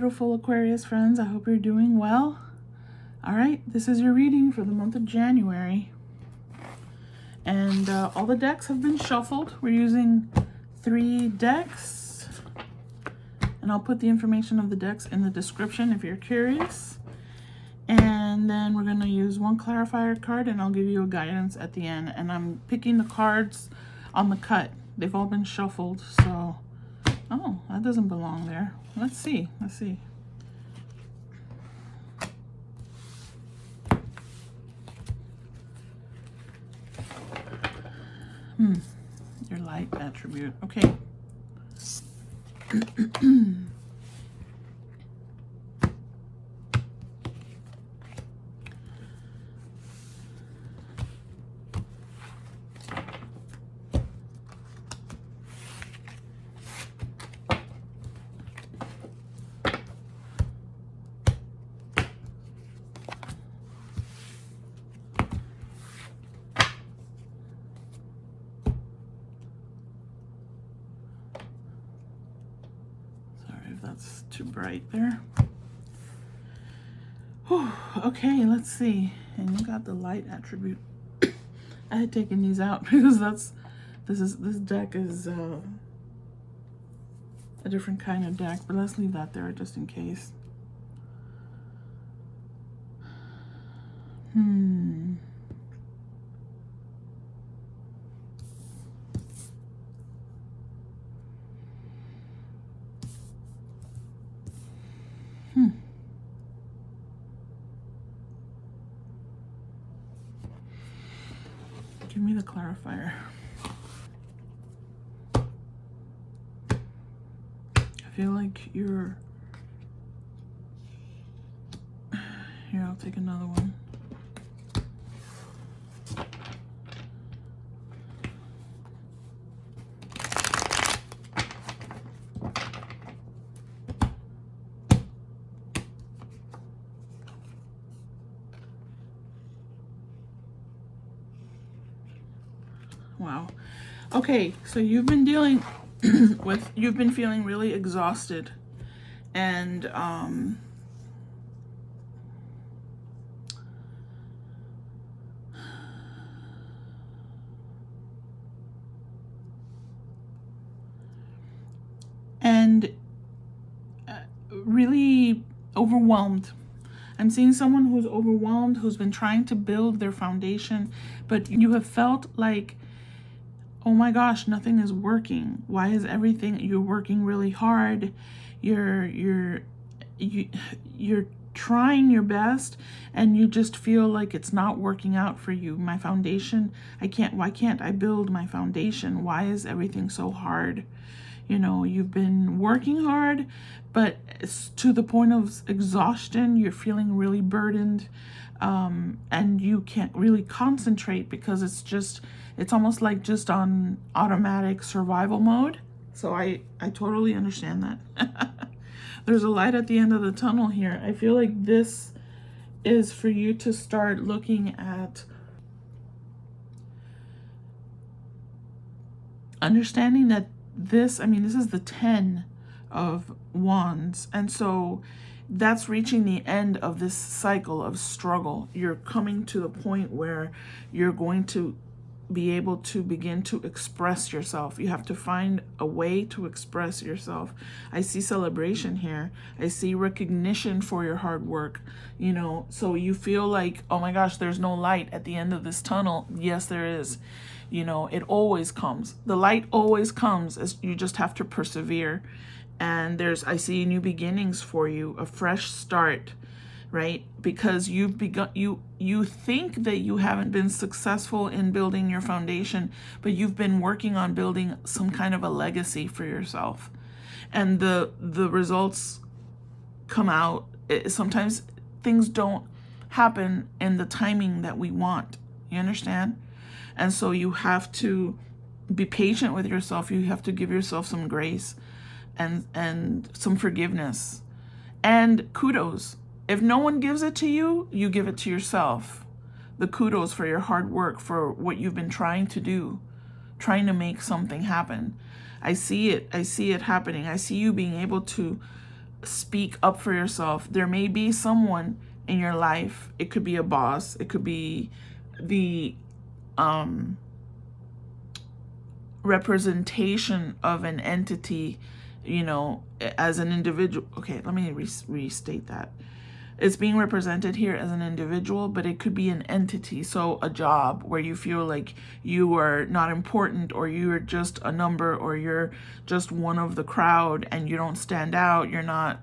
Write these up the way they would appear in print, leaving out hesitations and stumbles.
beautiful Aquarius friends. I hope you're doing well. All right, this is your reading for the month of January. And all the decks have been shuffled. We're using 3 decks. And I'll put the information of the decks in the description if you're curious. And then we're going to use 1 clarifier card, and I'll give you a guidance at the end. And I'm picking the cards on the cut. They've all been shuffled, so... Oh, that doesn't belong there. Let's see. Let's see. Your light attribute. Okay. That's too bright there. Whew, okay, let's see. And you got the light attribute. I had taken these out because this deck is a different kind of deck, but let's leave that there just in case. Give me the clarifier. I feel like you're... Here, I'll take another one. Wow. Okay, so you've been dealing with, you've been feeling really exhausted, and really overwhelmed. I'm seeing someone who's overwhelmed, who's been trying to build their foundation, but you have felt like, oh my gosh, nothing is working. Why is everything, you're working really hard. You're trying your best, and you just feel like it's not working out for you. My foundation, why can't I build my foundation? Why is everything so hard? You know, you've been working hard, but it's to the point of exhaustion. You're feeling really burdened, and you can't really concentrate because it's almost like just on automatic survival mode. So I totally understand that. There's a light at the end of the tunnel here. I feel like this is for you to start looking at understanding that this is the 10 of Wands, and so that's reaching the end of this cycle of struggle. You're coming to the point where you're going to be able to begin to express yourself. You have to find a way to express yourself. I see celebration here. I see recognition for your hard work, you know, so you feel like, oh my gosh, there's no light at the end of this tunnel. Yes, there is. You know, it always comes. The light always comes, as you just have to persevere. And I see new beginnings for you, a fresh start, right? Because you've begun, you think that you haven't been successful in building your foundation, but you've been working on building some kind of a legacy for yourself. And the results come out. Sometimes things don't happen in the timing that we want. You understand? And so you have to be patient with yourself. You have to give yourself some grace and some forgiveness and kudos. If no one gives it to you, you give it to yourself. The kudos for your hard work, for what you've been trying to do, trying to make something happen. I see it happening. I see you being able to speak up for yourself. There may be someone in your life. It could be a boss. It could be the representation of an entity, you know, as an individual. Okay, let me restate that. It's being represented here as an individual, but it could be an entity. So a job where you feel like you are not important, or you're just a number, or you're just one of the crowd and you don't stand out. You're not.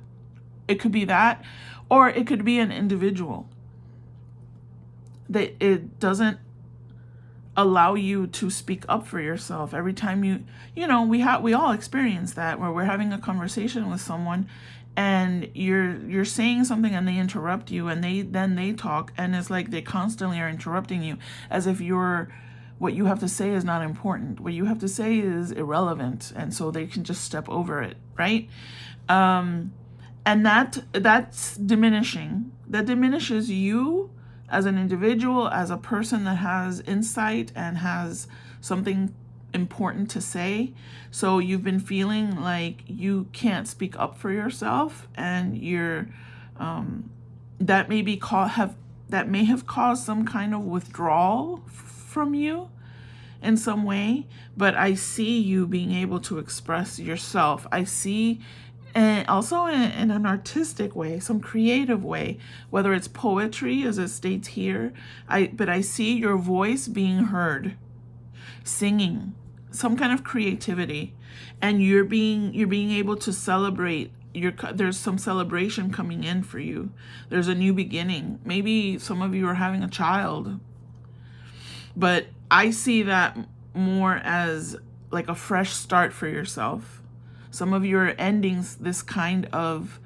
It could be that, or it could be an individual that it doesn't allow you to speak up for yourself. Every time you know, we all experience that, where we're having a conversation with someone and you're saying something and they interrupt you, and they talk, and it's like they constantly are interrupting you, as if what you have to say is not important. What you have to say is irrelevant, and so they can just step over it, right? And that's diminishing. That diminishes you as an individual, as a person that has insight and has something important to say. So you've been feeling like you can't speak up for yourself, and you're that may have caused some kind of withdrawal from you in some way. But I see you being able to express yourself. I see, and also in an artistic way, some creative way, whether it's poetry, as it states here. But I see your voice being heard, singing, some kind of creativity, and you're being able to celebrate. There's some celebration coming in for you. There's a new beginning. Maybe some of you are having a child, but I see that more as like a fresh start for yourself. Some of you are ending this kind of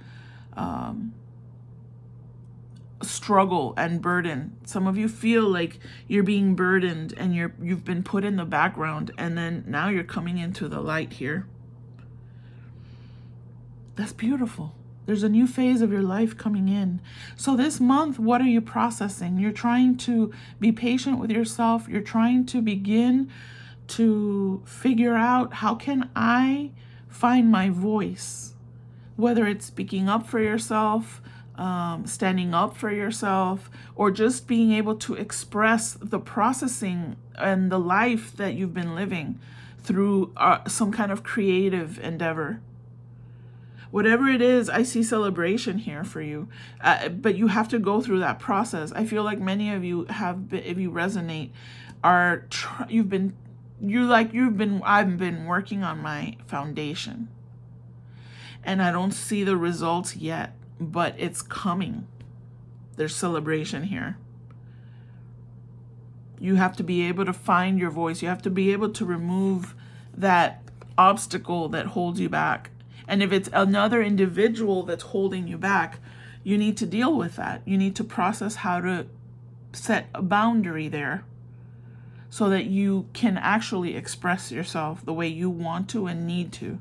struggle and burden. Some of you feel like you're being burdened, and you've been put in the background, and then now you're coming into the light here. That's beautiful. There's a new phase of your life coming in. So this month, what are you processing? You're trying to be patient with yourself. You're trying to begin to figure out, how can I find my voice? Whether it's speaking up for yourself, standing up for yourself, or just being able to express the processing and the life that you've been living through some kind of creative endeavor. Whatever it is, I see celebration here for you, but you have to go through that process. I feel like many of you have been, if you resonate, I've been working on my foundation, and I don't see the results yet, but it's coming. There's celebration here. You have to be able to find your voice. You have to be able to remove that obstacle that holds you back. And if it's another individual that's holding you back, you need to deal with that. You need to process how to set a boundary there, so that you can actually express yourself the way you want to and need to.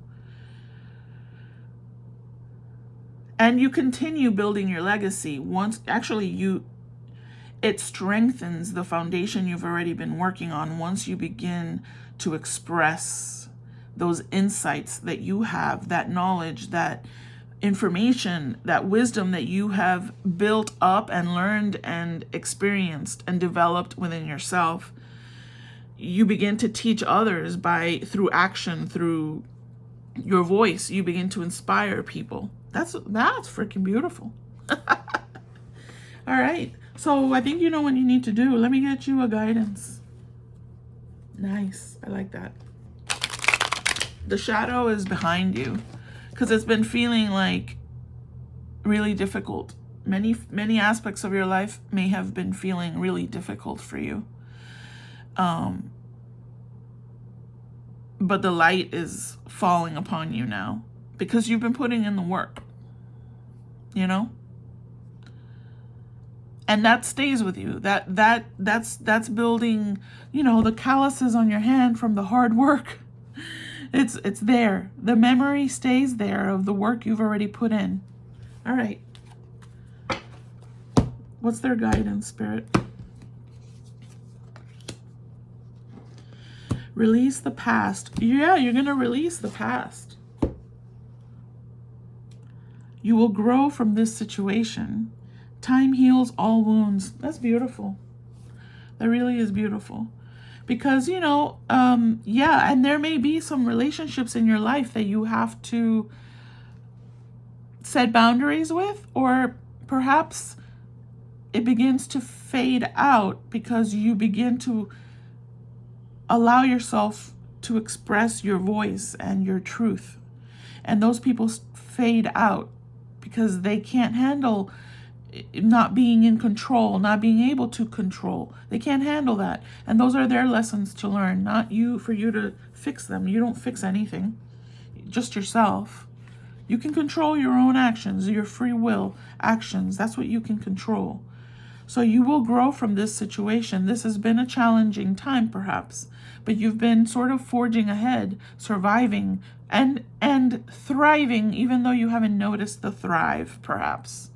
And you continue building your legacy. It strengthens the foundation you've already been working on once you begin to express those insights that you have, that knowledge, that information, that wisdom that you have built up and learned and experienced and developed within yourself. You begin to teach others through action, through your voice. You begin to inspire people. That's freaking beautiful. All right. So I think you know what you need to do. Let me get you a guidance. Nice. I like that. The shadow is behind you, because it's been feeling like really difficult. Many aspects of your life may have been feeling really difficult for you. But the light is falling upon you now, because you've been putting in the work, you know? And that stays with you. That's building, you know, the calluses on your hand from the hard work. It's there. The memory stays there of the work you've already put in. All right. What's their guidance, Spirit? Release the past. Yeah, you're going to release the past. You will grow from this situation. Time heals all wounds. That's beautiful. That really is beautiful. Because, you know, yeah, and there may be some relationships in your life that you have to set boundaries with, or perhaps it begins to fade out because you begin to allow yourself to express your voice and your truth. And those people fade out because they can't handle not being in control, not being able to control. They can't handle that. And those are their lessons to learn, not you, for you to fix them. You don't fix anything, just yourself. You can control your own actions, your free will actions. That's what you can control. So you will grow from this situation. This has been a challenging time, perhaps, but you've been sort of forging ahead, surviving, and thriving, even though you haven't noticed the thrive, perhaps.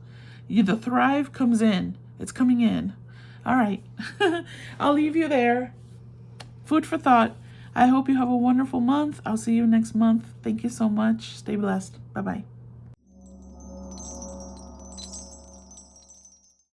The thrive comes in. It's coming in. All right. I'll leave you there. Food for thought. I hope you have a wonderful month. I'll see you next month. Thank you so much. Stay blessed. Bye-bye.